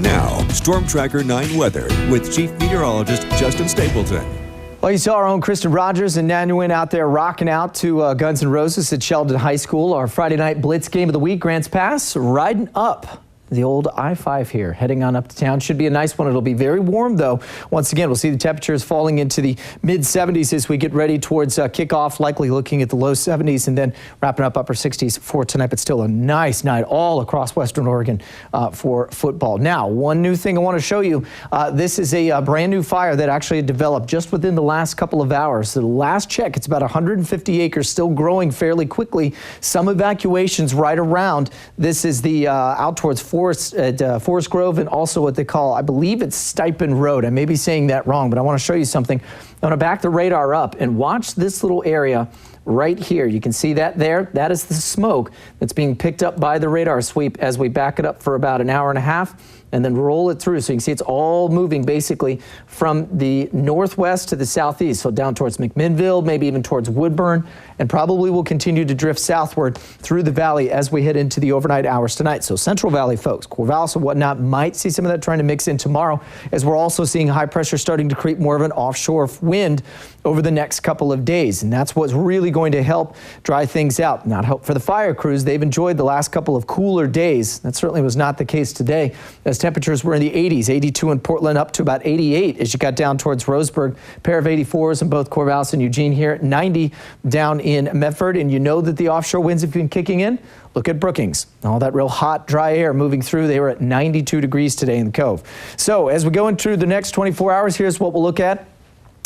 Now, Storm Tracker 9 weather with Chief Meteorologist Justin Stapleton. Well, you saw our own Kristen Rogers and Nanuin out there rocking out to Guns N' Roses at Sheldon High School. Our Friday night Blitz game of the week, Grants Pass, riding up the old I-5 here, heading on up to town. Should be a nice one. It'll be very warm, though. Once again, we'll see the temperatures falling into the mid-70s as we get ready towards kickoff, likely looking at the low 70s and then wrapping up upper 60s for tonight, but still a nice night all across Western Oregon for football. Now, one new thing I want to show you. This is a brand new fire that actually developed just within the last couple of hours. The last check, it's about 150 acres, still growing fairly quickly. Some evacuations right around. This is the out towards Forest Grove, and also what they call, I believe it's Stipend Road. I may be saying that wrong, but I want to show you something. I'm going to back the radar up and watch this little area right here. You can see that there. That is the smoke that's being picked up by the radar sweep as we back it up for about an hour and a half and then roll it through. So you can see it's all moving basically from the northwest to the southeast. So down towards McMinnville, maybe even towards Woodburn, and probably will continue to drift southward through the valley as we head into the overnight hours tonight. So Central Valley folks, Corvallis and whatnot, might see some of that trying to mix in tomorrow, as we're also seeing high pressure starting to create more of an offshore wind over the next couple of days. And that's what's really going to help dry things out. Not help for the fire crews. They've enjoyed the last couple of cooler days. That certainly was not the case today, as temperatures were in the 80s, 82 in Portland, up to about 88 as you got down towards Roseburg. Pair of 84s in both Corvallis and Eugene here, 90 down in Medford. And you know that the offshore winds have been kicking in. Look at Brookings. All that real hot, dry air moving through. They were at 92 degrees today in the Cove. So as we go into the next 24 hours, here's what we'll look at.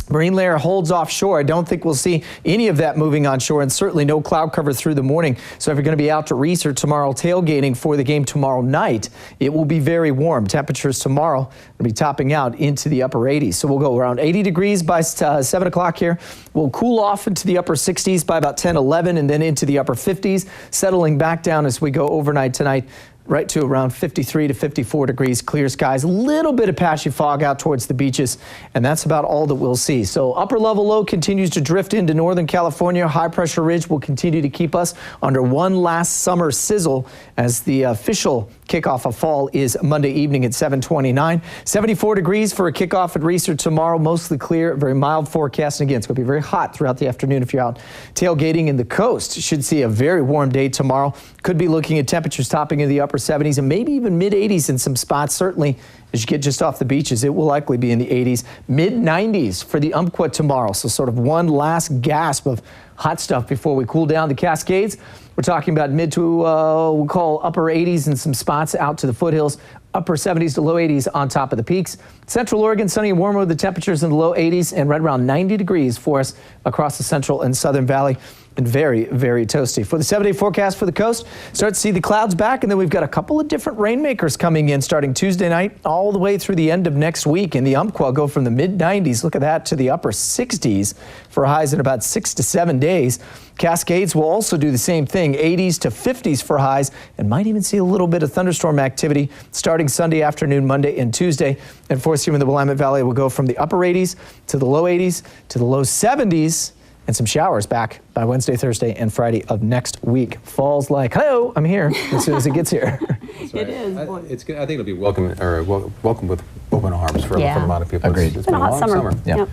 Marine layer holds offshore. I don't think we'll see any of that moving onshore, and certainly no cloud cover through the morning. So if you're going to be out to Reese or tomorrow tailgating for the game tomorrow night, it will be very warm. Temperatures tomorrow will be topping out into the upper 80s. So we'll go around 80 degrees by 7 o'clock here. We'll cool off into the upper 60s by about 10, 11, and then into the upper 50s, settling back down as we go overnight tonight, right to around 53 to 54 degrees, clear skies, a little bit of patchy fog out towards the beaches, and that's about all that we'll see. So upper level low continues to drift into Northern California. High pressure ridge will continue to keep us under one last summer sizzle, as the official kickoff of fall is Monday evening at 7:29. 74 degrees for a kickoff at Reese tomorrow, mostly clear, very mild forecast. And again, it's going to be very hot throughout the afternoon if you're out tailgating in the coast. Should see a very warm day tomorrow. Could be looking at temperatures topping in the upper 70s and maybe even mid 80s in some spots. Certainly as you get just off the beaches, it will likely be in the 80s, mid 90s for the Umpqua tomorrow. So sort of one last gasp of hot stuff before we cool down the Cascades. We're talking about mid to, we'll call upper 80s in some spots out to the foothills, upper 70s to low 80s on top of the peaks. Central Oregon, sunny and warmer with the temperatures in the low 80s and right around 90 degrees for us across the central and southern valley. And very, very toasty. For the 7-day forecast for the coast, start to see the clouds back, and then we've got a couple of different rainmakers coming in starting Tuesday night all the way through the end of next week. And the Umpqua go from the mid-90s, look at that, to the upper 60s for highs in about 6 to 7 days. Cascades will also do the same thing, 80s to 50s for highs, and might even see a little bit of thunderstorm activity starting Sunday afternoon, Monday and Tuesday. And for us here in the Willamette Valley, will go from the upper 80s to the low 80s to the low 70s. And some showers back by Wednesday, Thursday, and Friday of next week. Fall's like, hello, I'm here as soon as it gets here. Right. It is. It's good. I think it'll be welcome with open arms for a lot of people. Agreed. It's been a long summer. Yeah. Yep.